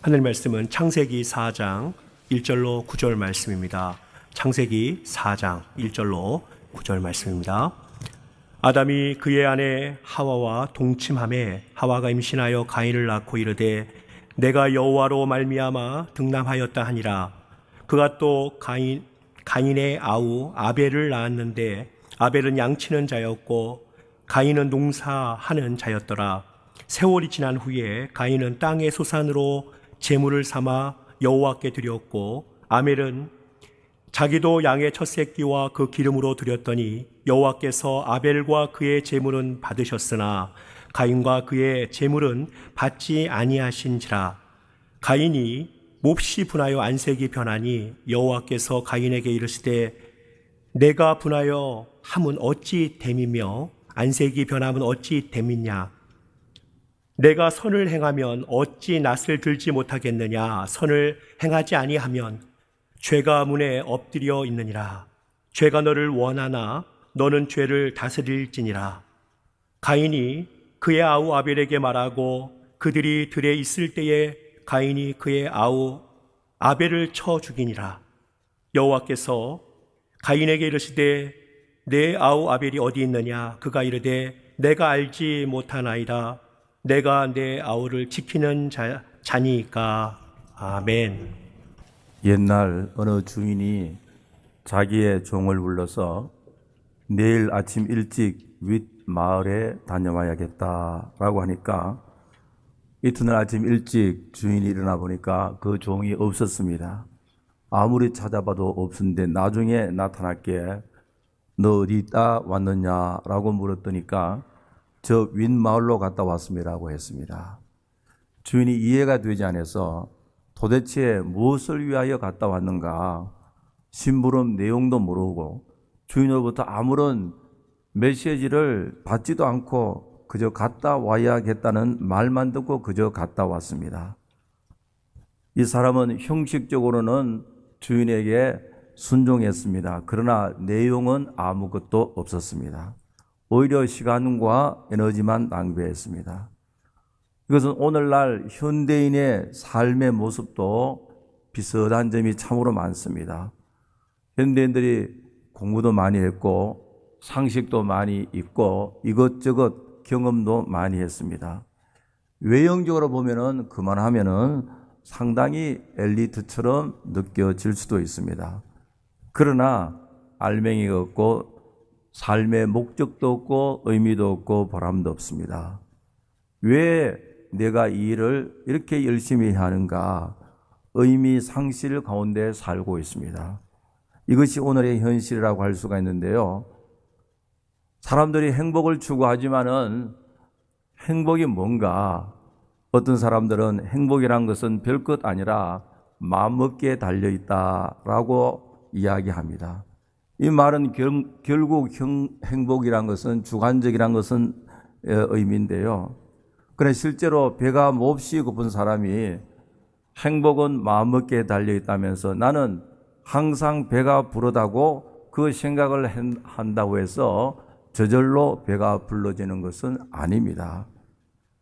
하늘 말씀은 창세기 4장 1절로 9절 말씀입니다. 창세기 4장 1절로 9절 말씀입니다. 아담이 그의 아내 하와와 동침하매 하와가 임신하여 가인을 낳고 이르되 내가 여호와로 말미암아 등남하였다 하니라. 그가 또 가인의 아우 아벨을 낳았는데 아벨은 양치는 자였고 가인은 농사하는 자였더라. 세월이 지난 후에 가인은 땅의 소산으로 제물을 삼아 여호와께 드렸고 아벨은 자기도 양의 첫 새끼와 그 기름으로 드렸더니 여호와께서 아벨과 그의 제물은 받으셨으나 가인과 그의 제물은 받지 아니하신지라. 가인이 몹시 분하여 안색이 변하니 여호와께서 가인에게 이르시되 내가 분하여 함은 어찌 됨이며 안색이 변함은 어찌 됨이냐. 내가 선을 행하면 어찌 낯을 들지 못하겠느냐. 선을 행하지 아니하면 죄가 문에 엎드려 있느니라. 죄가 너를 원하나 너는 죄를 다스릴지니라. 가인이 그의 아우 아벨에게 말하고 그들이 들에 있을 때에 가인이 그의 아우 아벨을 쳐 죽이니라. 여호와께서 가인에게 이르시되 내 아우 아벨이 어디 있느냐. 그가 이르되 내가 알지 못하나이다. 내가 내 아우를 지키는 자니까. 아멘. 옛날 어느 주인이 자기의 종을 불러서 내일 아침 일찍 윗 마을에 다녀와야겠다라고 하니까 이튿날 아침 일찍 주인이 일어나 보니까 그 종이 없었습니다. 아무리 찾아봐도 없었는데 나중에 나타났기에 너 어디 있다 왔느냐라고 물었더니까 저 윗마을로 갔다 왔습니다라고 했습니다. 주인이 이해가 되지 않아서 도대체 무엇을 위하여 갔다 왔는가, 심부름 내용도 모르고 주인으로부터 아무런 메시지를 받지도 않고 그저 갔다 와야겠다는 말만 듣고 그저 갔다 왔습니다. 이 사람은 형식적으로는 주인에게 순종했습니다. 그러나 내용은 아무것도 없었습니다. 오히려 시간과 에너지만 낭비했습니다. 이것은 오늘날 현대인의 삶의 모습도 비슷한 점이 참으로 많습니다. 현대인들이 공부도 많이 했고 상식도 많이 있고 이것저것 경험도 많이 했습니다. 외형적으로 보면은 그만하면은 상당히 엘리트처럼 느껴질 수도 있습니다. 그러나 알맹이가 없고 삶의 목적도 없고 의미도 없고 보람도 없습니다. 왜 내가 이 일을 이렇게 열심히 하는가? 의미 상실 가운데 살고 있습니다. 이것이 오늘의 현실이라고 할 수가 있는데요. 사람들이 행복을 추구하지만은 행복이 뭔가? 어떤 사람들은 행복이란 것은 별것 아니라 마음먹기에 달려있다라고 이야기합니다. 이 말은 결국 행복이란 것은 주관적이란 것은 의미인데요. 그런데 실제로 배가 몹시 고픈 사람이 행복은 마음먹기에 달려있다면서 나는 항상 배가 부르다고 그 생각을 한다고 해서 저절로 배가 불러지는 것은 아닙니다.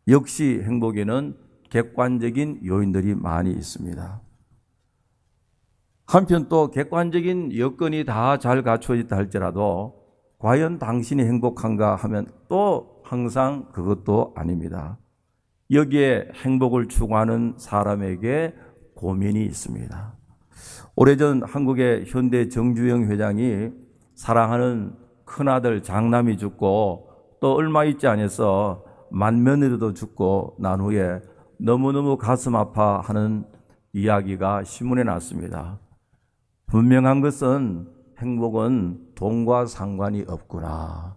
역시 행복에는 객관적인 요인들이 많이 있습니다. 한편 또 객관적인 여건이 다 잘 갖춰졌다 할지라도 과연 당신이 행복한가 하면 또 항상 그것도 아닙니다. 여기에 행복을 추구하는 사람에게 고민이 있습니다. 오래전 한국의 현대 정주영 회장이 사랑하는 큰아들 장남이 죽고 또 얼마 있지 않아서 맏며느리도 죽고 난 후에 너무너무 가슴 아파하는 이야기가 신문에 났습니다. 분명한 것은 행복은 돈과 상관이 없구나.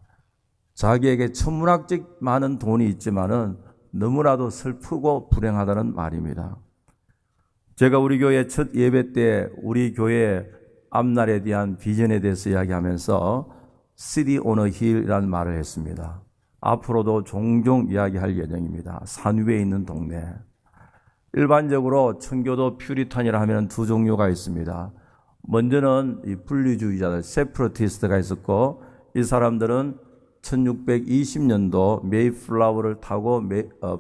자기에게 천문학적 많은 돈이 있지만은 너무나도 슬프고 불행하다는 말입니다. 제가 우리 교회 첫 예배 때 우리 교회 앞날에 대한 비전에 대해서 이야기하면서 City on a Hill이라는 말을 했습니다. 앞으로도 종종 이야기할 예정입니다. 산 위에 있는 동네. 일반적으로 청교도 퓨리탄이라 하면 두 종류가 있습니다. 먼저는 이 분리주의자들, 세프러티스트가 있었고 이 사람들은 1620년도 메이플라워를 타고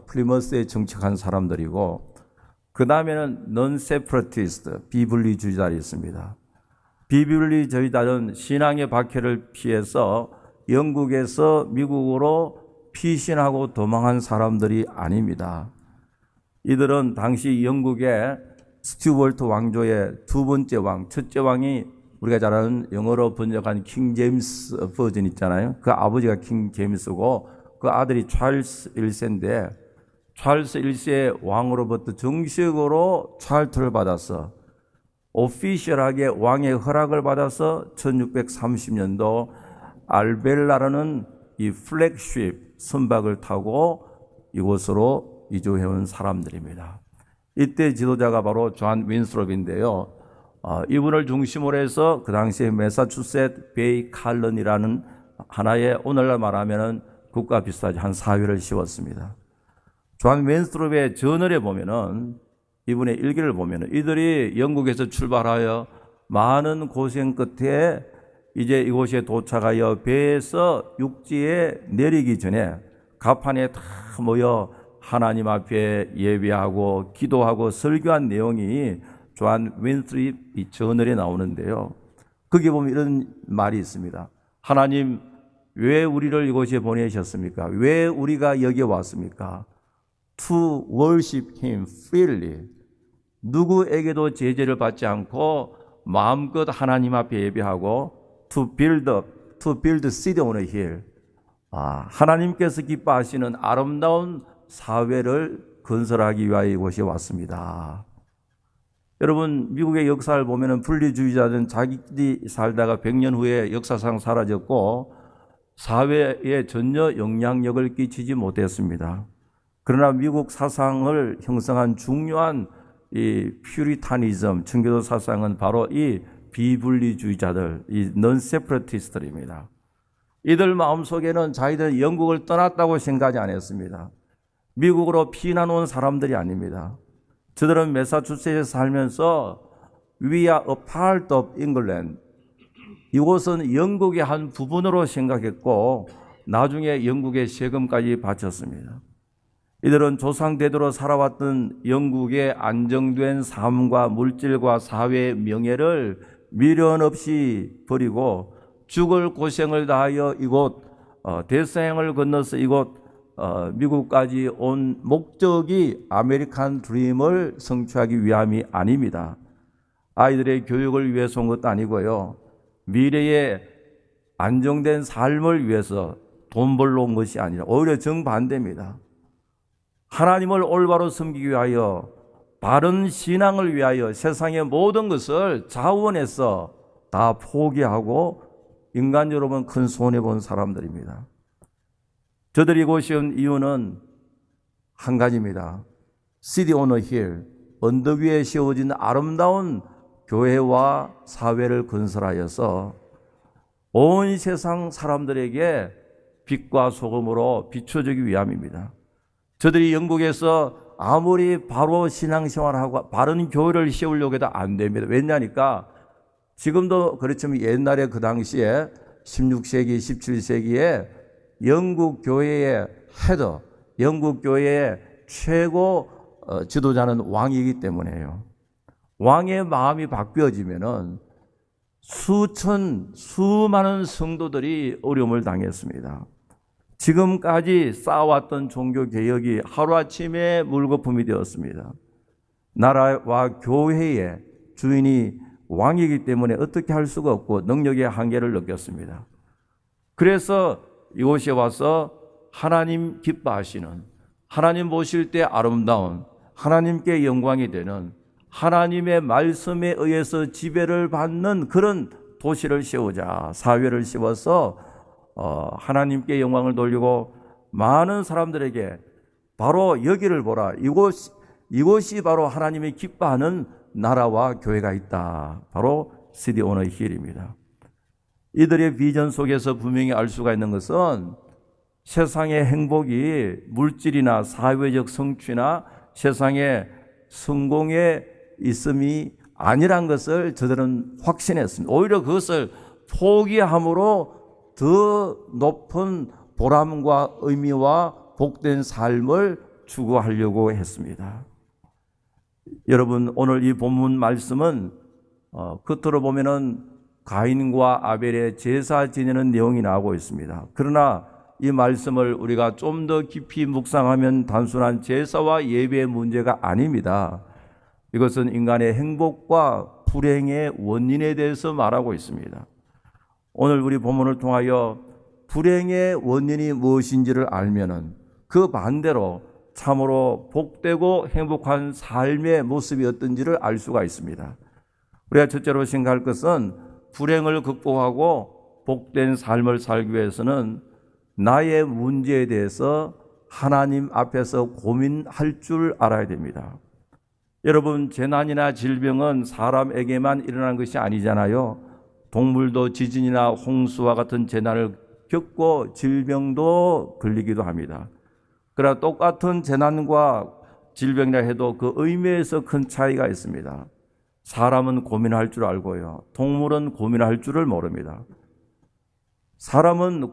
플리머스에 정착한 사람들이고 그 다음에는 non-separatist, 비분리주의자들이 있습니다. 비분리주의자는 신앙의 박해를 피해서 영국에서 미국으로 피신하고 도망한 사람들이 아닙니다. 이들은 당시 영국의 스튜어트 왕조의 두 번째 왕, 첫째 왕이 우리가 잘 아는 영어로 번역한 킹 제임스 버전 있잖아요. 그 아버지가 킹 제임스고 그 아들이 찰스 1세인데 찰스 1세의 왕으로부터 정식으로 찰트를 받아서 오피셜하게 왕의 허락을 받아서 1630년도 알벨라라는 이 플렉십 선박을 타고 이곳으로 이주해온 사람들입니다. 이때 지도자가 바로 존 윈스롭인데요. 이분을 중심으로 해서 그 당시에 매사추세트 베이 칼런이라는 하나의 오늘날 말하면은 국가 비슷하지 한 사회를 씌웠습니다. 존 윈스롭의 저널에 보면은 이분의 일기를 보면은 이들이 영국에서 출발하여 많은 고생 끝에 이제 이곳에 도착하여 배에서 육지에 내리기 전에 갑판에 다 모여 하나님 앞에 예배하고 기도하고 설교한 내용이 존 윈스롭 이 저널에 나오는데요. 거기 보면 이런 말이 있습니다. 하나님 왜 우리를 이곳에 보내셨습니까? 왜 우리가 여기에 왔습니까? To worship Him freely. 누구에게도 제재를 받지 않고 마음껏 하나님 앞에 예배하고 to build city on a hill. 하나님께서 기뻐하시는 아름다운 사회를 건설하기 위하여 이곳에 왔습니다. 여러분 미국의 역사를 보면 분리주의자들은 자기들이 살다가 100년 후에 역사상 사라졌고 사회에 전혀 영향력을 끼치지 못했습니다. 그러나 미국 사상을 형성한 중요한 이 퓨리타니즘, 청교도 사상은 바로 이 비분리주의자들, 이 non-separatist들입니다. 이들 마음속에는 자기들은 영국을 떠났다고 생각하지 않았습니다. 미국으로 피난 온 사람들이 아닙니다. 저들은 매사추세츠에 살면서 We are a part of England. 이곳은 영국의 한 부분으로 생각했고 나중에 영국의 세금까지 바쳤습니다. 이들은 조상대대로 살아왔던 영국의 안정된 삶과 물질과 사회의 명예를 미련 없이 버리고 죽을 고생을 다하여 이곳 대서양을 건너서 이곳 미국까지 온 목적이 아메리칸 드림을 성취하기 위함이 아닙니다. 아이들의 교육을 위해서 온 것도 아니고요. 미래의 안정된 삶을 위해서 돈 벌러 온 것이 아니라 오히려 정반대입니다. 하나님을 올바로 섬기기 위하여 바른 신앙을 위하여 세상의 모든 것을 자원해서 다 포기하고 인간적으로 큰 손해본 사람들입니다. 저들이 이곳에 온 이유는 한 가지입니다. City on a hill, 언덕 위에 세워진 아름다운 교회와 사회를 건설하여서 온 세상 사람들에게 빛과 소금으로 비춰주기 위함입니다. 저들이 영국에서 아무리 바로 신앙생활하고 바른 교회를 세우려고 해도 안 됩니다. 왜냐니까 지금도 그렇지만 옛날에 그 당시에 16세기, 17세기에 영국 교회의 헤더, 영국 교회의 최고 지도자는 왕이기 때문에요. 왕의 마음이 바뀌어지면은 수많은 성도들이 어려움을 당했습니다. 지금까지 쌓아왔던 종교개혁이 하루아침에 물거품이 되었습니다. 나라와 교회의 주인이 왕이기 때문에 어떻게 할 수가 없고 능력의 한계를 느꼈습니다. 그래서 이곳에 와서 하나님 기뻐하시는, 하나님 보실 때 아름다운, 하나님께 영광이 되는, 하나님의 말씀에 의해서 지배를 받는 그런 도시를 세우자, 사회를 세워서 하나님께 영광을 돌리고 많은 사람들에게 바로 여기를 보라. 이곳이 바로 하나님이 기뻐하는 나라와 교회가 있다. 바로 City on a Hill입니다. 이들의 비전 속에서 분명히 알 수가 있는 것은 세상의 행복이 물질이나 사회적 성취나 세상의 성공에 있음이 아니란 것을 저들은 확신했습니다. 오히려 그것을 포기함으로 더 높은 보람과 의미와 복된 삶을 추구하려고 했습니다. 여러분, 오늘 이 본문 말씀은 겉으로 보면은 가인과 아벨의 제사 지내는 내용이 나오고 있습니다. 그러나 이 말씀을 우리가 좀 더 깊이 묵상하면 단순한 제사와 예배의 문제가 아닙니다. 이것은 인간의 행복과 불행의 원인에 대해서 말하고 있습니다. 오늘 우리 본문을 통하여 불행의 원인이 무엇인지를 알면은 그 반대로 참으로 복되고 행복한 삶의 모습이 어떤지를 알 수가 있습니다. 우리가 첫째로 생각할 것은 불행을 극복하고 복된 삶을 살기 위해서는 나의 문제에 대해서 하나님 앞에서 고민할 줄 알아야 됩니다. 여러분, 재난이나 질병은 사람에게만 일어나는 것이 아니잖아요. 동물도 지진이나 홍수와 같은 재난을 겪고 질병도 걸리기도 합니다. 그러나 똑같은 재난과 질병이라 해도 그 의미에서 큰 차이가 있습니다. 사람은 고민할 줄 알고요. 동물은 고민할 줄을 모릅니다. 사람은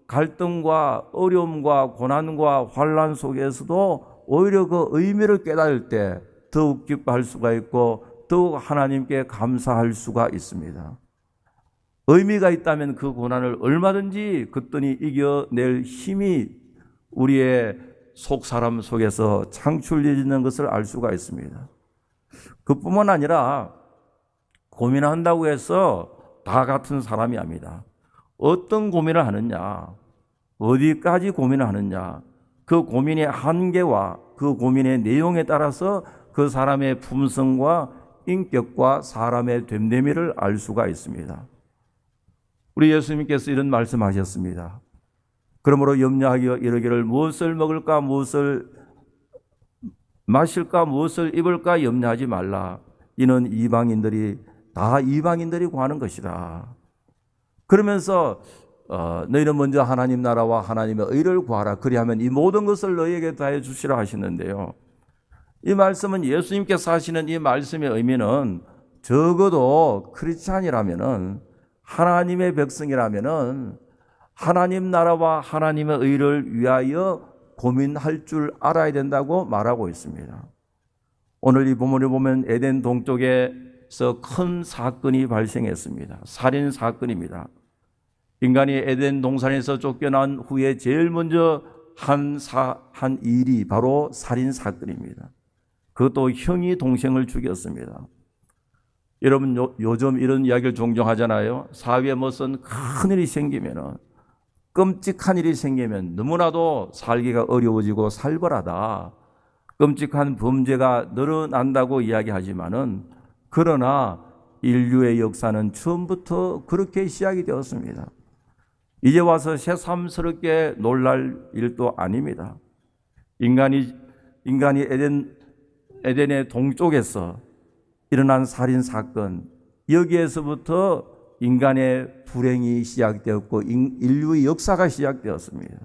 갈등과 어려움과 고난과 환난 속에서도 오히려 그 의미를 깨달을 때 더욱 기뻐할 수가 있고 더욱 하나님께 감사할 수가 있습니다. 의미가 있다면 그 고난을 얼마든지 그더니 이겨낼 힘이 우리의 속 사람 속에서 창출되는 것을 알 수가 있습니다. 그뿐만 아니라 고민한다고 해서 다 같은 사람이 아닙니다. 어떤 고민을 하느냐, 어디까지 고민을 하느냐, 그 고민의 한계와 그 고민의 내용에 따라서 그 사람의 품성과 인격과 사람의 됨됨이를 알 수가 있습니다. 우리 예수님께서 이런 말씀하셨습니다. 그러므로 염려하여 이르기를 무엇을 먹을까, 무엇을 마실까, 무엇을 입을까 염려하지 말라. 이는 이방인들이 구하는 것이다. 그러면서 너희는 먼저 하나님 나라와 하나님의 의를 구하라. 그리하면 이 모든 것을 너희에게 다해 주시라 하시는데요. 이 말씀은 예수님께서 하시는 이 말씀의 의미는 적어도 크리스찬이라면은, 하나님의 백성이라면은 하나님 나라와 하나님의 의를 위하여 고민할 줄 알아야 된다고 말하고 있습니다. 오늘 이 본문을 보면 에덴 동쪽에서 큰 사건이 발생했습니다. 살인 사건입니다. 인간이 에덴 동산에서 쫓겨난 후에 제일 먼저 한 일이 바로 살인 사건입니다. 그것도 형이 동생을 죽였습니다. 여러분, 요즘 이런 이야기를 종종 하잖아요. 사회에 무슨 큰일이 생기면, 끔찍한 일이 생기면 너무나도 살기가 어려워지고 살벌하다, 끔찍한 범죄가 늘어난다고 이야기하지만은, 그러나 인류의 역사는 처음부터 그렇게 시작이 되었습니다. 이제 와서 새삼스럽게 놀랄 일도 아닙니다. 인간이 에덴의 동쪽에서 일어난 살인 사건, 여기에서부터 인간의 불행이 시작되었고 인류의 역사가 시작되었습니다.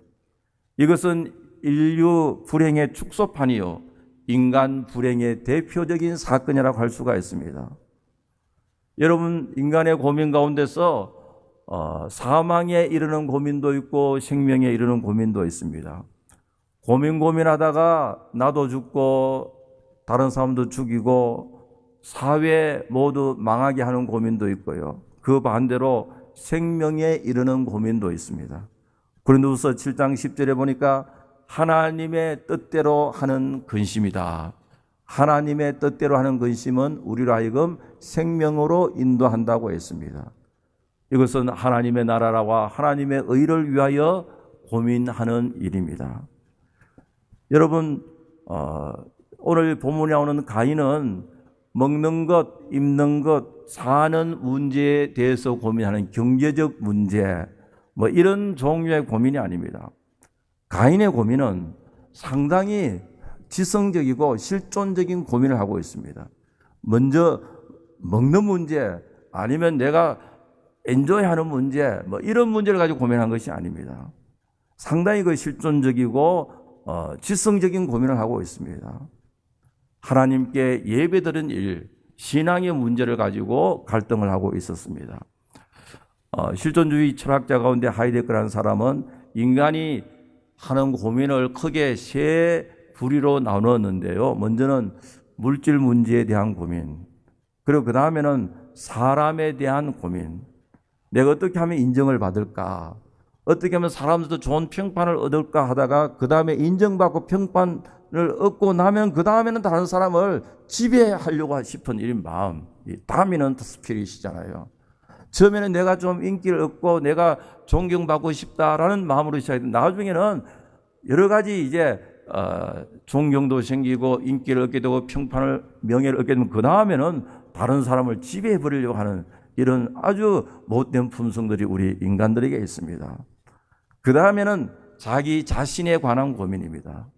이것은 인류 불행의 축소판이요, 인간 불행의 대표적인 사건이라고 할 수가 있습니다. 여러분, 인간의 고민 가운데서 사망에 이르는 고민도 있고 생명에 이르는 고민도 있습니다. 고민하다가 나도 죽고 다른 사람도 죽이고 사회 모두 망하게 하는 고민도 있고요. 그 반대로 생명에 이르는 고민도 있습니다. 고린도후서 7장 10절에 보니까 하나님의 뜻대로 하는 근심이다. 하나님의 뜻대로 하는 근심은 우리로 하여금 생명으로 인도한다고 했습니다. 이것은 하나님의 나라와 하나님의 의를 위하여 고민하는 일입니다. 여러분, 오늘 본문에 나오는 가인은 먹는 것, 입는 것, 사는 문제에 대해서 고민하는 경제적 문제, 이런 종류의 고민이 아닙니다. 가인의 고민은 상당히 지성적이고 실존적인 고민을 하고 있습니다. 먼저 먹는 문제, 아니면 내가 엔조이하는 문제, 이런 문제를 가지고 고민한 것이 아닙니다. 상당히 그 실존적이고 지성적인 고민을 하고 있습니다. 하나님께 예배드린 일, 신앙의 문제를 가지고 갈등을 하고 있었습니다. 실존주의 철학자 가운데 하이데거라는 사람은 인간이 하는 고민을 크게 세 부류로 나누었는데요. 먼저는 물질 문제에 대한 고민, 그리고 그 다음에는 사람에 대한 고민. 내가 어떻게 하면 인정을 받을까? 어떻게 하면 사람들도 좋은 평판을 얻을까 하다가 그 다음에 인정받고 평판을 얻고 나면 그 다음에는 다른 사람을 지배하려고 싶은 이런 마음. 이 다미넌트 스피릿이잖아요. 처음에는 내가 좀 인기를 얻고 내가 존경받고 싶다라는 마음으로 시작했는데 나중에는 여러 가지 이제 존경도 생기고 인기를 얻게 되고 평판을 명예를 얻게 되면 그 다음에는 다른 사람을 지배해 버리려고 하는 이런 아주 못된 품성들이 우리 인간들에게 있습니다. 그 다음에는 자기 자신에 관한 고민입니다.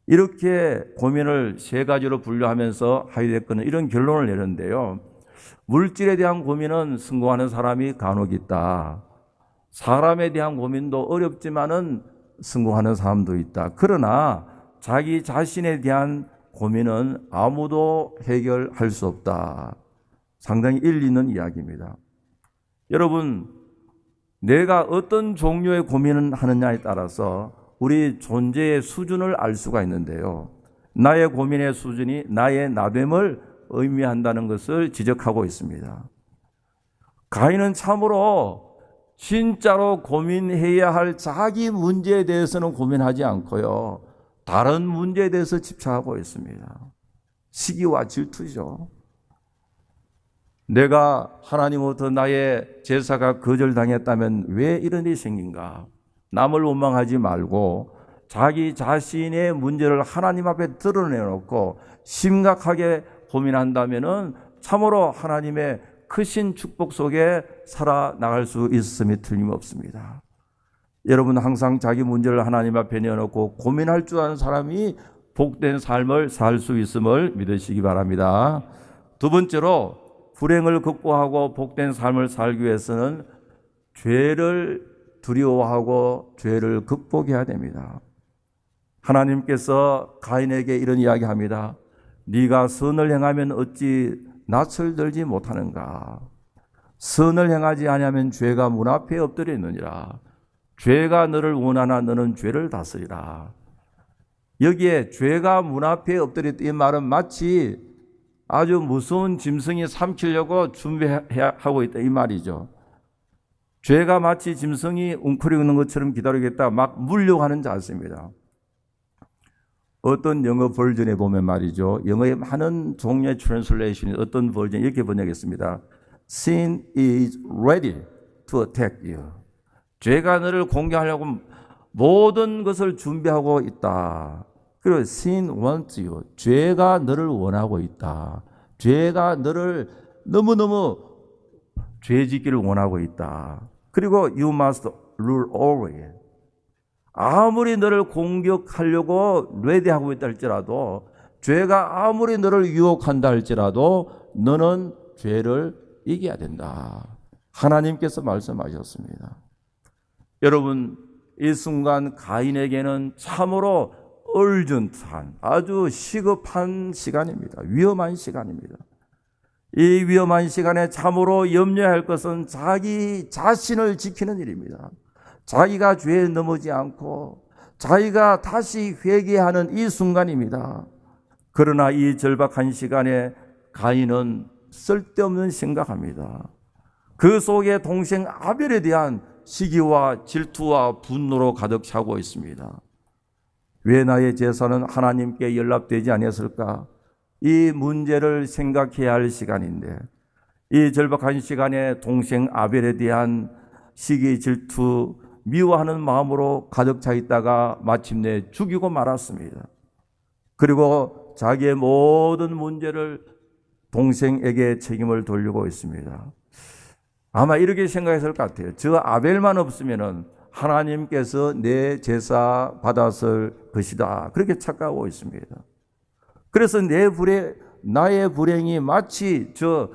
이렇게 고민을 세 가지로 분류하면서 하이데거는 이런 결론을 내는데요. 물질에 대한 고민은 성공하는 사람이 간혹 있다. 사람에 대한 고민도 어렵지만은 성공하는 사람도 있다. 그러나 자기 자신에 대한 고민은 아무도 해결할 수 없다. 상당히 일리 있는 이야기입니다. 여러분, 내가 어떤 종류의 고민을 하느냐에 따라서 우리 존재의 수준을 알 수가 있는데요. 나의 고민의 수준이 나의 나됨을 의미한다는 것을 지적하고 있습니다. 가인은 참으로 진짜로 고민해야 할 자기 문제에 대해서는 고민하지 않고요. 다른 문제에 대해서 집착하고 있습니다. 시기와 질투죠. 내가 하나님으로부터 나의 제사가 거절당했다면 왜 이런 일이 생긴가? 남을 원망하지 말고 자기 자신의 문제를 하나님 앞에 드러내놓고 심각하게 고민한다면 참으로 하나님의 크신 축복 속에 살아나갈 수 있음이 틀림없습니다. 여러분 항상 자기 문제를 하나님 앞에 내어놓고 고민할 줄 아는 사람이 복된 삶을 살 수 있음을 믿으시기 바랍니다. 두 번째로 불행을 극복하고 복된 삶을 살기 위해서는 죄를 두려워하고 죄를 극복해야 됩니다. 하나님께서 가인에게 이런 이야기합니다. 네가 선을 행하면 어찌 낯을 들지 못하는가? 선을 행하지 아니하면 죄가 문 앞에 엎드려 있느니라. 죄가 너를 원하나 너는 죄를 다스리라. 여기에 죄가 문 앞에 엎드려 있다 이 말은 마치 아주 무서운 짐승이 삼키려고 준비하고 있다 이 말이죠. 죄가 마치 짐승이 웅크리고 있는 것처럼 기다리겠다 막 물려고 하는 자세입니다. 어떤 영어 버전에 보면 말이죠. 영어의 많은 종류의 트랜슬레이션이 어떤 버전이 이렇게 번역했습니다. Sin is ready to attack you. 죄가 너를 공격하려고 모든 것을 준비하고 있다. 그리고 sin wants you. 죄가 너를 원하고 있다. 죄가 너를 너무너무 죄 짓기를 원하고 있다. 그리고 you must rule over it. 아무리 너를 공격하려고 레디하고 있다 할지라도 죄가 아무리 너를 유혹한다 할지라도 너는 죄를 이겨야 된다. 하나님께서 말씀하셨습니다. 여러분 이 순간 가인에게는 참으로 urgent한 아주 시급한 시간입니다. 위험한 시간입니다. 이 위험한 시간에 참으로 염려해야 할 것은 자기 자신을 지키는 일입니다. 자기가 죄에 넘어지 않고 자기가 다시 회개하는 이 순간입니다. 그러나 이 절박한 시간에 가인은 쓸데없는 생각합니다. 그 속에 동생 아벨에 대한 시기와 질투와 분노로 가득 차고 있습니다. 왜 나의 제사는 하나님께 연락되지 아니었을까? 이 문제를 생각해야 할 시간인데 이 절박한 시간에 동생 아벨에 대한 시기, 질투, 미워하는 마음으로 가득 차 있다가 마침내 죽이고 말았습니다. 그리고 자기의 모든 문제를 동생에게 책임을 돌리고 있습니다. 아마 이렇게 생각했을 것 같아요. 저 아벨만 없으면은 하나님께서 내 제사 받았을 것이다. 그렇게 착각하고 있습니다. 그래서 나의 불행이 마치 저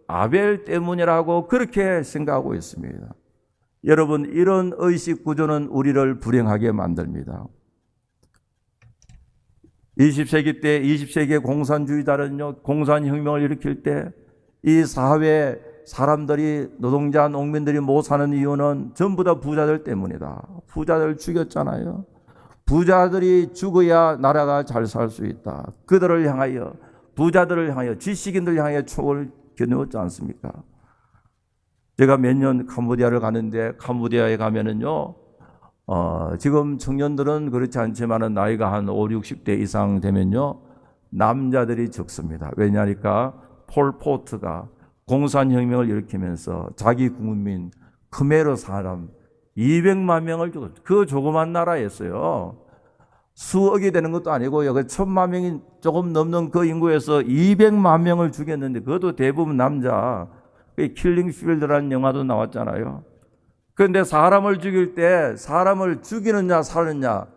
아벨 때문이라고 그렇게 생각하고 있습니다. 여러분 이런 의식 구조는 우리를 불행하게 만듭니다. 20세기 때 20세기의 공산주의자는요 공산혁명을 일으킬 때 이 사회 사람들이 노동자 농민들이 못 사는 이유는 전부 다 부자들 때문이다. 부자들 죽였잖아요. 부자들이 죽어야 나라가 잘 살 수 있다. 그들을 향하여, 부자들을 향하여, 지식인들 향하여 총을 겨누었지 않습니까? 제가 몇 년 캄보디아를 가는데, 캄보디아에 가면은요, 지금 청년들은 그렇지 않지만은 나이가 한 5, 60대 이상 되면요, 남자들이 적습니다. 왜냐하니까 폴포트가 공산혁명을 일으키면서 자기 국민 크메르 사람 200만 명을 죽었어요. 그 조그만 나라였어요. 수억이 되는 것도 아니고요. 그 1000만 명이 조금 넘는 그 인구에서 200만 명을 죽였는데 그것도 대부분 남자. 킬링필드라는 영화도 나왔잖아요. 그런데 사람을 죽일 때 사람을 죽이느냐 사느냐,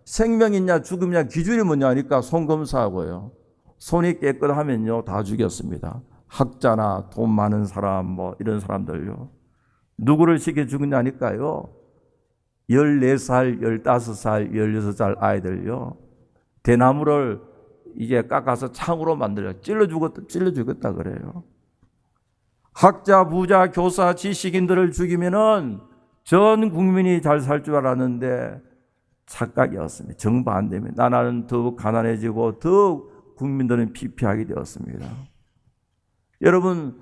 생명이냐 죽음이냐 기준이 뭐냐 하니까 손검사하고요. 손이 깨끗하면요 다 죽였습니다. 학자나 돈 많은 사람 뭐 이런 사람들요. 누구를 시켜 죽느냐 하니까요. 14살, 15살, 16살 아이들요. 대나무를 이제 깎아서 창으로 만들어 찔러 죽였다 그래요. 학자, 부자, 교사, 지식인들을 죽이면은 전 국민이 잘 살 줄 알았는데 착각이었습니다. 정반대입니다. 나라는 더욱 가난해지고 더욱 국민들은 피폐하게 되었습니다. 여러분,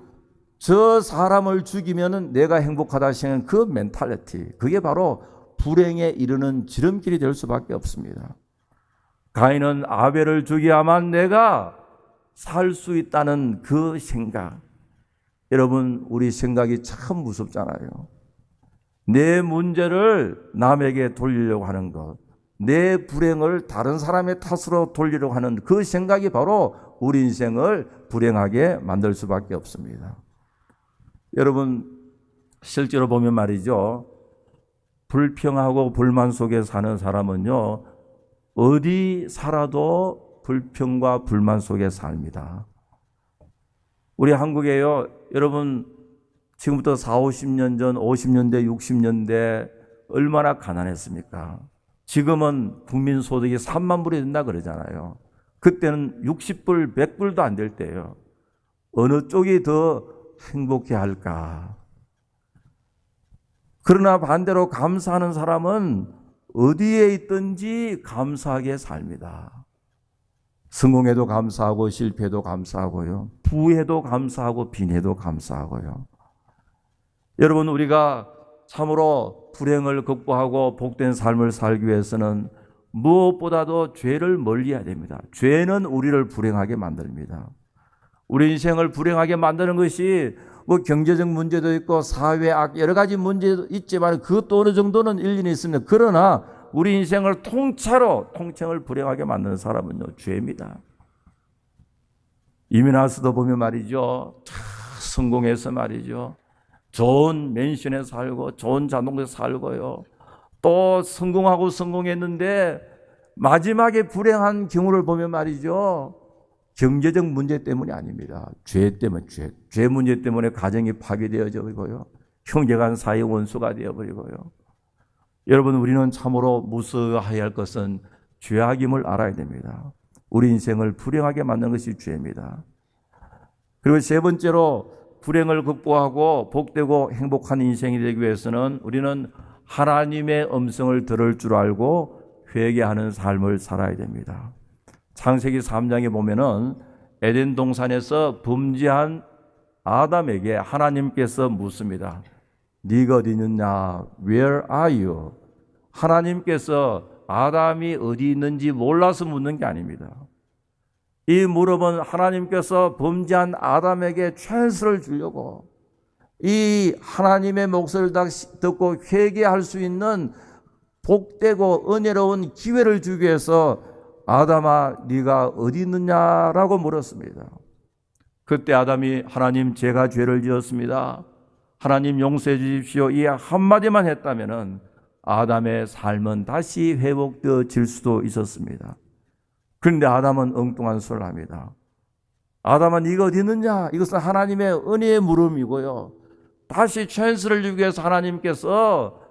저 사람을 죽이면은 내가 행복하다 생각하는 그 멘탈리티, 그게 바로 불행에 이르는 지름길이 될 수밖에 없습니다. 가인은 아벨을 죽여야만 내가 살 수 있다는 그 생각. 여러분, 우리 생각이 참 무섭잖아요. 내 문제를 남에게 돌리려고 하는 것, 내 불행을 다른 사람의 탓으로 돌리려고 하는 그 생각이 바로 우리 인생을 불행하게 만들 수밖에 없습니다. 여러분, 실제로 보면 말이죠. 불평하고 불만 속에 사는 사람은요, 어디 살아도 불평과 불만 속에 삽니다. 우리 한국에요, 여러분, 지금부터 4, 50년 전, 50년대, 60년대 얼마나 가난했습니까? 지금은 국민 소득이 3만 불이 된다 그러잖아요. 그때는 60불, 100불도 안 될 때예요. 어느 쪽이 더 행복해 할까? 그러나 반대로 감사하는 사람은 어디에 있든지 감사하게 삽니다. 성공에도 감사하고 실패도 감사하고요. 부해도 감사하고 빈해도 감사하고요. 여러분, 우리가 참으로 불행을 극복하고 복된 삶을 살기 위해서는 무엇보다도 죄를 멀리해야 됩니다. 죄는 우리를 불행하게 만듭니다. 우리 인생을 불행하게 만드는 것이 뭐 경제적 문제도 있고 사회악 여러 가지 문제도 있지만 그것도 어느 정도는 일리는 있습니다. 그러나 우리 인생을 통째를 불행하게 만드는 사람은요, 죄입니다. 이민아스도 보면 말이죠, 성공해서 말이죠, 좋은 맨션에 살고 좋은 자동차에 살고요, 또 성공했는데 마지막에 불행한 경우를 보면 말이죠, 경제적 문제 때문이 아닙니다. 죄 때문에, 죄 문제 때문에 가정이 파괴되어져 버리고요, 형제간 사이 원수가 되어버리고요. 여러분, 우리는 참으로 무서워해야 할 것은 죄악임을 알아야 됩니다. 우리 인생을 불행하게 만드는 것이 죄입니다. 그리고 세 번째로 불행을 극복하고 복되고 행복한 인생이 되기 위해서는 우리는 하나님의 음성을 들을 줄 알고 회개하는 삶을 살아야 됩니다. 창세기 3장에 보면은 에덴 동산에서 범죄한 아담에게 하나님께서 묻습니다. 네가 어디 있느냐? Where are you? 하나님께서 아담이 어디 있는지 몰라서 묻는 게 아닙니다. 이 물음은 하나님께서 범죄한 아담에게 찬스를 주려고, 이 하나님의 목소리를 듣고 회개할 수 있는 복되고 은혜로운 기회를 주기 위해서 아담아 네가 어디 있느냐라고 물었습니다. 그때 아담이 하나님 제가 죄를 지었습니다. 하나님 용서해 주십시오. 이 한마디만 했다면은 아담의 삶은 다시 회복되어질 수도 있었습니다. 그런데 아담은 엉뚱한 소리를 합니다. 아담아 네가 어디 있느냐? 이것은 하나님의 은혜의 물음이고요. 다시 찬스를 주기 위해서 하나님께서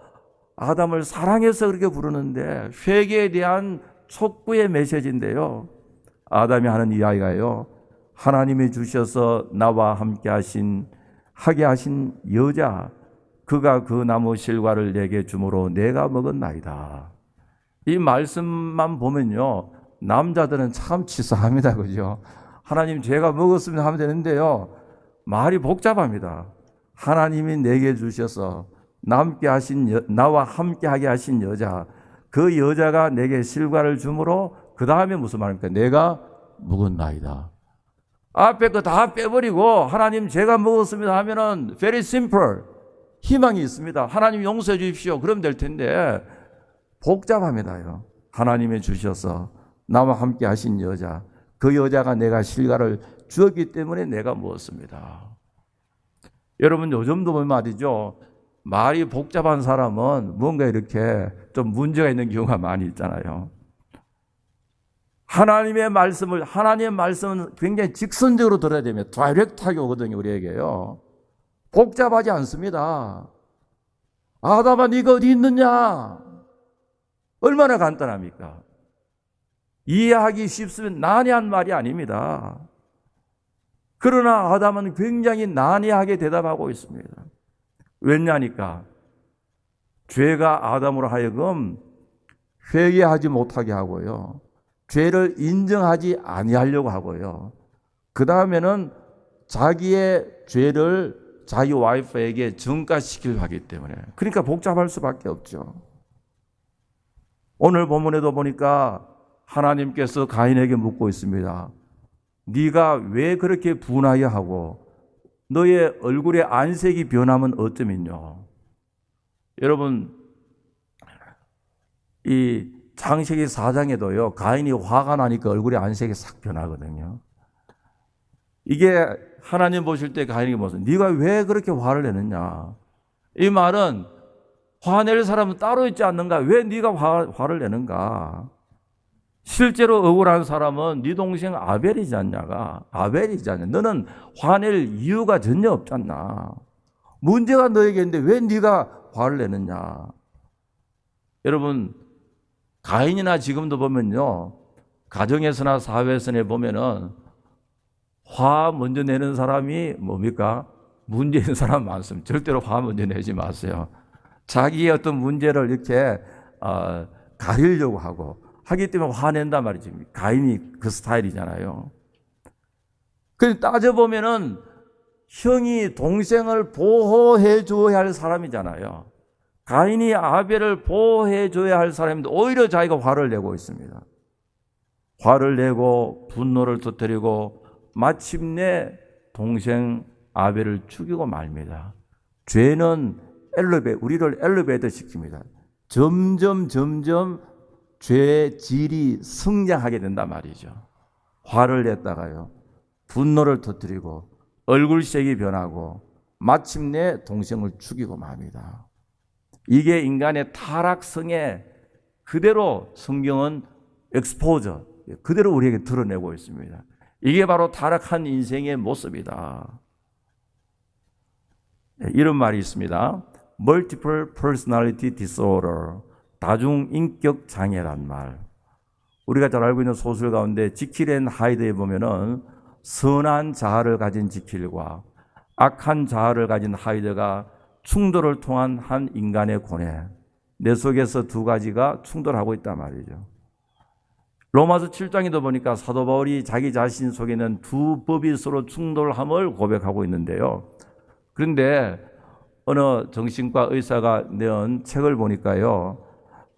아담을 사랑해서 그렇게 부르는데 회개에 대한 촉구의 메시지인데요. 아담이 하는 이야기가요, 하나님이 주셔서 나와 함께 하게 하신 여자, 그가 그 나무 실과를 내게 주므로 내가 먹었나이다. 이 말씀만 보면요, 남자들은 참 치사합니다. 그죠? 하나님 제가 먹었으면 하면 되는데요, 말이 복잡합니다. 하나님이 내게 주셔서 나와 함께하게 하신 여자, 그 여자가 내게 실과를 주므로 그 다음에 무슨 말입니까? 내가 묵은나이다. 앞에 거 다 빼버리고 하나님 제가 먹었습니다 하면은 very simple, 희망이 있습니다. 하나님 용서해 주십시오. 그러면 될 텐데 복잡합니다요. 하나님이 주셔서 나와 함께 하신 여자, 그 여자가 내가 실과를 주었기 때문에 내가 먹었습니다. 여러분 요즘도 보면 말이죠, 말이 복잡한 사람은 뭔가 이렇게 좀 문제가 있는 경우가 많이 있잖아요. 하나님의 말씀은 굉장히 직선적으로 들어야 되면 다이렉트하게 오거든요, 우리에게요. 복잡하지 않습니다. 아담아, 네가 어디 있느냐? 얼마나 간단합니까? 이해하기 쉽으면 난해한 말이 아닙니다. 그러나 아담은 굉장히 난해하게 대답하고 있습니다. 왜냐니까 죄가 아담으로 하여금 회개하지 못하게 하고요, 죄를 인정하지 아니하려고 하고요, 그 다음에는 자기의 죄를 자기 와이프에게 전가시키려고 하기 때문에, 그러니까 복잡할 수밖에 없죠. 오늘 본문에도 보니까 하나님께서 가인에게 묻고 있습니다. 네가 왜 그렇게 분하여 하고 너의 얼굴의 안색이 변하면 어쩌면요. 여러분, 이 창세기 4장에도요, 가인이 화가 나니까 얼굴의 안색이 싹 변하거든요. 이게 하나님 보실 때 가인에게 무슨, 네가 왜 그렇게 화를 내느냐? 이 말은 화낼 사람은 따로 있지 않는가? 왜 네가 화를 내는가? 실제로 억울한 사람은 네 동생 아벨이지 않냐? 너는 화낼 이유가 전혀 없지 않나? 문제가 너에게 있는데 왜 네가 화를 내느냐? 여러분, 가인이나 지금도 보면요, 가정에서나 사회에서나 보면은 화 먼저 내는 사람이 뭡니까? 문제 있는 사람 많습니다. 절대로 화 먼저 내지 마세요. 자기의 어떤 문제를 이렇게 가리려고 하기 때문에 화낸단 말이죠. 가인이 그 스타일이잖아요. 그래서 따져보면은 형이 동생을 보호해 줘야 할 사람이잖아요. 가인이 아벨을 보호해 줘야 할 사람인데 오히려 자기가 화를 내고 있습니다. 화를 내고 분노를 터뜨리고 마침내 동생 아벨을 죽이고 말입니다. 죄는 우리를 엘리베이터 시킵니다. 점점 죄의 질이 성장하게 된단 말이죠. 화를 냈다가요, 분노를 터뜨리고 얼굴색이 변하고 마침내 동생을 죽이고 맙니다. 이게 인간의 타락성에 그대로 성경은 엑스포저, 그대로 우리에게 드러내고 있습니다. 이게 바로 타락한 인생의 모습이다. 이런 말이 있습니다. Multiple Personality Disorder, 다중인격 장애란 말. 우리가 잘 알고 있는 소설 가운데 지킬 앤 하이드에 보면은 선한 자아를 가진 지킬과 악한 자아를 가진 하이드가 충돌을 통한 한 인간의 고뇌, 내 속에서 두 가지가 충돌하고 있단 말이죠. 로마서 7장에도 보니까 사도 바울이 자기 자신 속에 있는 두 법이 서로 충돌함을 고백하고 있는데요. 그런데 어느 정신과 의사가 낸 책을 보니까요,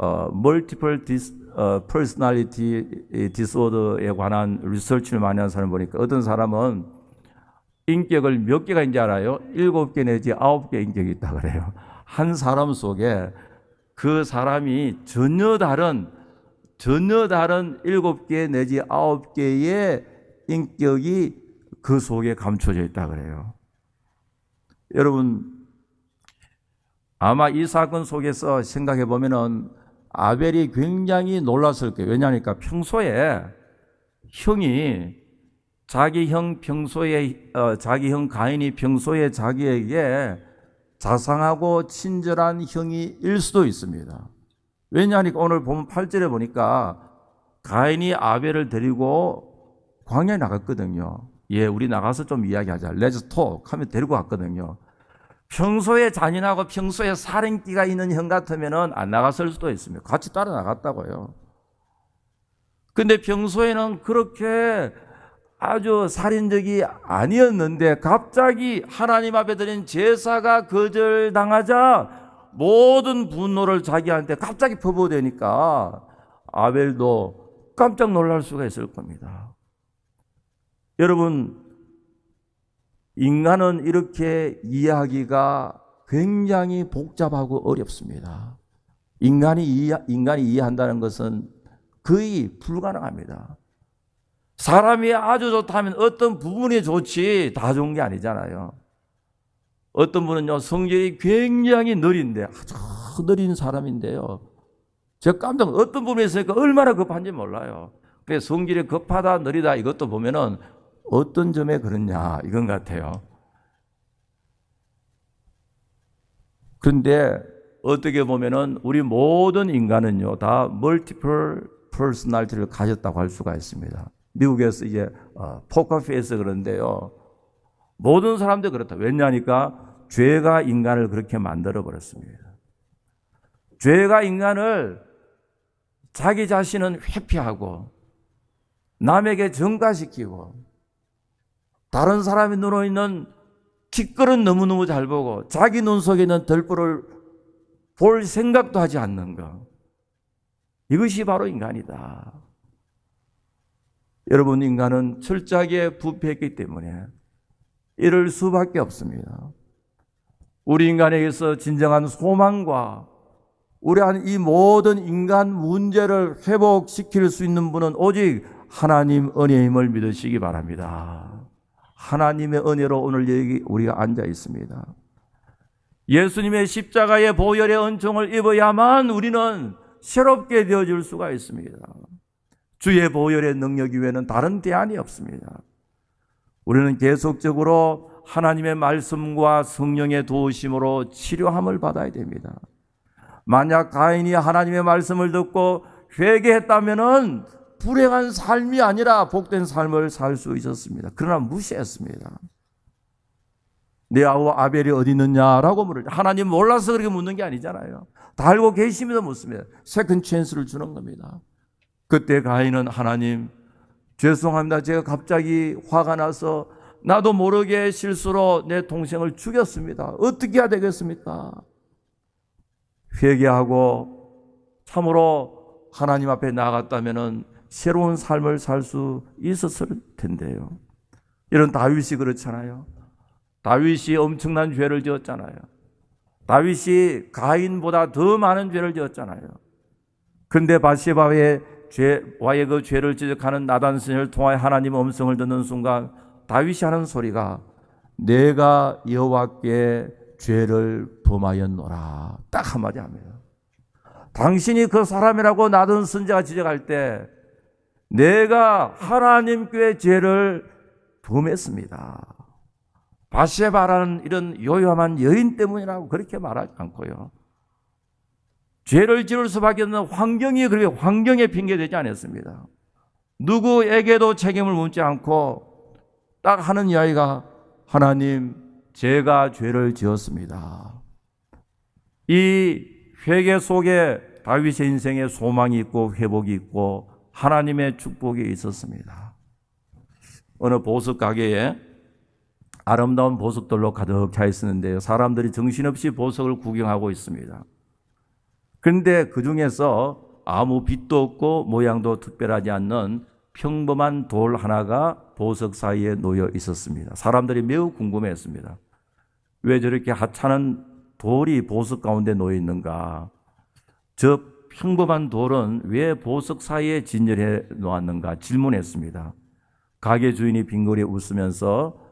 Multiple Personality Disorder에 관한 리서치를 많이 한 사람을 보니까 어떤 사람은 인격을 몇 개가 있는지 알아요? 7개 내지 9개 인격이 있다 그래요. 한 사람 속에 그 사람이 전혀 다른 7개 내지 9개의 인격이 그 속에 감춰져 있다 그래요. 여러분, 아마 이 사건 속에서 생각해 보면은 아벨이 굉장히 놀랐을 거예요. 왜냐하니까 평소에 자기 형 가인이 평소에 자기에게 자상하고 친절한 형이일 수도 있습니다. 왜냐하니까 오늘 보면 8절에 보니까 가인이 아벨을 데리고 광야에 나갔거든요. 우리 나가서 좀 이야기하자. Let's talk 하면 데리고 갔거든요. 평소에 잔인하고 평소에 살인기가 있는 형 같으면 안 나갔을 수도 있습니다. 같이 따라 나갔다고요. 근데 평소에는 그렇게 아주 살인적이 아니었는데 갑자기 하나님 앞에 드린 제사가 거절당하자 모든 분노를 자기한테 갑자기 퍼부어대니까 아벨도 깜짝 놀랄 수가 있을 겁니다. 여러분, 인간은 이렇게 이해하기가 굉장히 복잡하고 어렵습니다. 인간이 이해한다는 것은 거의 불가능합니다. 사람이 아주 좋다면 어떤 부분이 좋지 다 좋은 게 아니잖아요. 어떤 분은요, 성질이 굉장히 느린데 아주 느린 사람인데요, 제가 깜짝 어떤 부분에 있으니까 얼마나 급한지 몰라요. 그래서 성질이 급하다 느리다 이것도 보면은 어떤 점에 그렇냐 이건 같아요. 그런데 어떻게 보면은 우리 모든 인간은요 다 멀티플 퍼스널리티를 가졌다고 할 수가 있습니다. 미국에서 이제 포커페이스 그런데요, 모든 사람들이 그렇다. 왜냐하니까 죄가 인간을 그렇게 만들어 버렸습니다. 죄가 인간을 자기 자신은 회피하고 남에게 전가시키고 다른 사람의 눈에 있는 뒷걸은 너무너무 잘 보고 자기 눈 속에 있는 덜불을 볼 생각도 하지 않는 것, 이것이 바로 인간이다. 여러분, 인간은 철저하게 부패했기 때문에 이럴 수밖에 없습니다. 우리 인간에게서 진정한 소망과 우리 한 이 모든 인간 문제를 회복시킬 수 있는 분은 오직 하나님 은혜임을 믿으시기 바랍니다. 하나님의 은혜로 오늘 여기 우리가 앉아 있습니다. 예수님의 십자가의 보혈의 은총을 입어야만 우리는 새롭게 되어질 수가 있습니다. 주의 보혈의 능력 이외에는 다른 대안이 없습니다. 우리는 계속적으로 하나님의 말씀과 성령의 도우심으로 치료함을 받아야 됩니다. 만약 가인이 하나님의 말씀을 듣고 회개했다면은 불행한 삶이 아니라 복된 삶을 살 수 있었습니다. 그러나 무시했습니다. 내 아우 아벨이 어디 있느냐라고 물을 때 하나님 몰라서 그렇게 묻는 게 아니잖아요. 다 알고 계시면서 묻습니다. 세컨 찬스를 주는 겁니다. 그때 가인은 하나님 죄송합니다. 제가 갑자기 화가 나서 나도 모르게 실수로 내 동생을 죽였습니다. 어떻게 해야 되겠습니까? 회개하고 참으로 하나님 앞에 나아갔다면 새로운 삶을 살 수 있었을 텐데요. 이런 다윗이 그렇잖아요. 다윗이 엄청난 죄를 지었잖아요. 다윗이 가인보다 더 많은 죄를 지었잖아요. 그런데 바세바와의 그 죄를 지적하는 나단 선지자를 통하여 하나님의 음성을 듣는 순간 다윗이 하는 소리가 내가 여호와께 죄를 범하였노라, 딱 한마디 합니다. 당신이 그 사람이라고 나단 선지자가 지적할 때 내가 하나님께 죄를 범했습니다. 바세바라는 이런 요염한 여인 때문이라고 그렇게 말하지 않고요, 죄를 지을 수밖에 없는 환경이 그렇게 환경에 핑계되지 않았습니다. 누구에게도 책임을 묻지 않고 딱 하는 이야기가 하나님, 제가 죄를 지었습니다. 이 회개 속에 다윗의 인생에 소망이 있고 회복이 있고 하나님의 축복이 있었습니다. 어느 보석 가게에 아름다운 보석들로 가득 차 있었는데요, 사람들이 정신없이 보석을 구경하고 있습니다. 그런데 그 중에서 아무 빛도 없고 모양도 특별하지 않는 평범한 돌 하나가 보석 사이에 놓여 있었습니다. 사람들이 매우 궁금해했습니다. 왜 저렇게 하찮은 돌이 보석 가운데 놓여 있는가? 저 평범한 돌은 왜 보석 사이에 진열해 놓았는가 질문했습니다. 가게 주인이 빙그레 웃으면서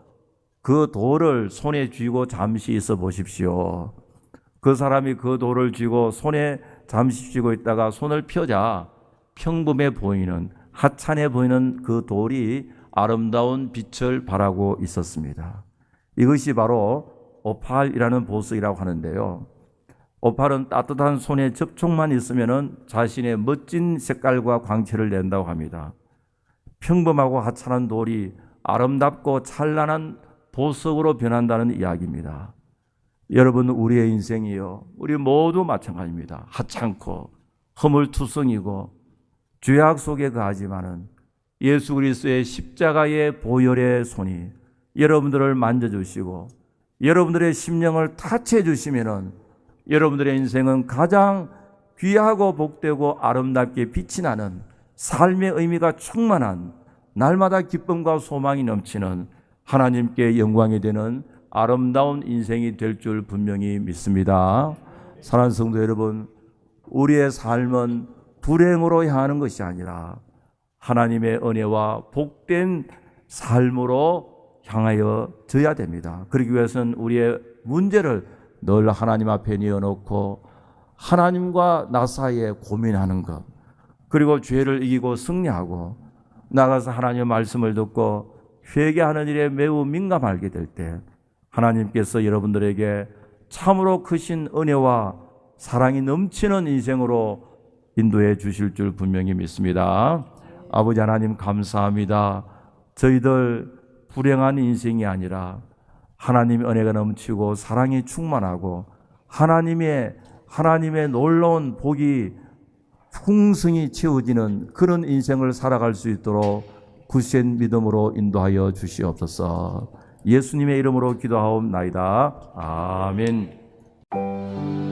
그 돌을 손에 쥐고 잠시 있어 보십시오. 그 사람이 그 돌을 쥐고 손에 잠시 쥐고 있다가 손을 펴자 평범해 보이는, 하찮아 보이는 그 돌이 아름다운 빛을 발하고 있었습니다. 이것이 바로 오팔이라는 보석이라고 하는데요, 오팔은 따뜻한 손에 접촉만 있으면 자신의 멋진 색깔과 광채를 낸다고 합니다. 평범하고 하찮은 돌이 아름답고 찬란한 보석으로 변한다는 이야기입니다. 여러분, 우리의 인생이요, 우리 모두 마찬가지입니다. 하찮고 허물투성이고 죄악 속에 거하지만은 예수 그리스도의 십자가의 보혈의 손이 여러분들을 만져주시고 여러분들의 심령을 타치해 주시면은 여러분들의 인생은 가장 귀하고 복되고 아름답게 빛이 나는 삶의 의미가 충만한, 날마다 기쁨과 소망이 넘치는 하나님께 영광이 되는 아름다운 인생이 될 줄 분명히 믿습니다. 사랑하는 성도 여러분, 우리의 삶은 불행으로 향하는 것이 아니라 하나님의 은혜와 복된 삶으로 향하여 져야 됩니다. 그러기 위해서는 우리의 문제를 늘 하나님 앞에 내어놓고 하나님과 나 사이에 고민하는 것, 그리고 죄를 이기고 승리하고 나가서 하나님의 말씀을 듣고 회개하는 일에 매우 민감하게 될 때 하나님께서 여러분들에게 참으로 크신 은혜와 사랑이 넘치는 인생으로 인도해 주실 줄 분명히 믿습니다. 아버지 하나님, 감사합니다. 저희들 불행한 인생이 아니라 하나님의 은혜가 넘치고 사랑이 충만하고 하나님의 놀라운 복이 풍성히 채워지는 그런 인생을 살아갈 수 있도록 굳센 믿음으로 인도하여 주시옵소서. 예수님의 이름으로 기도하옵나이다. 아멘.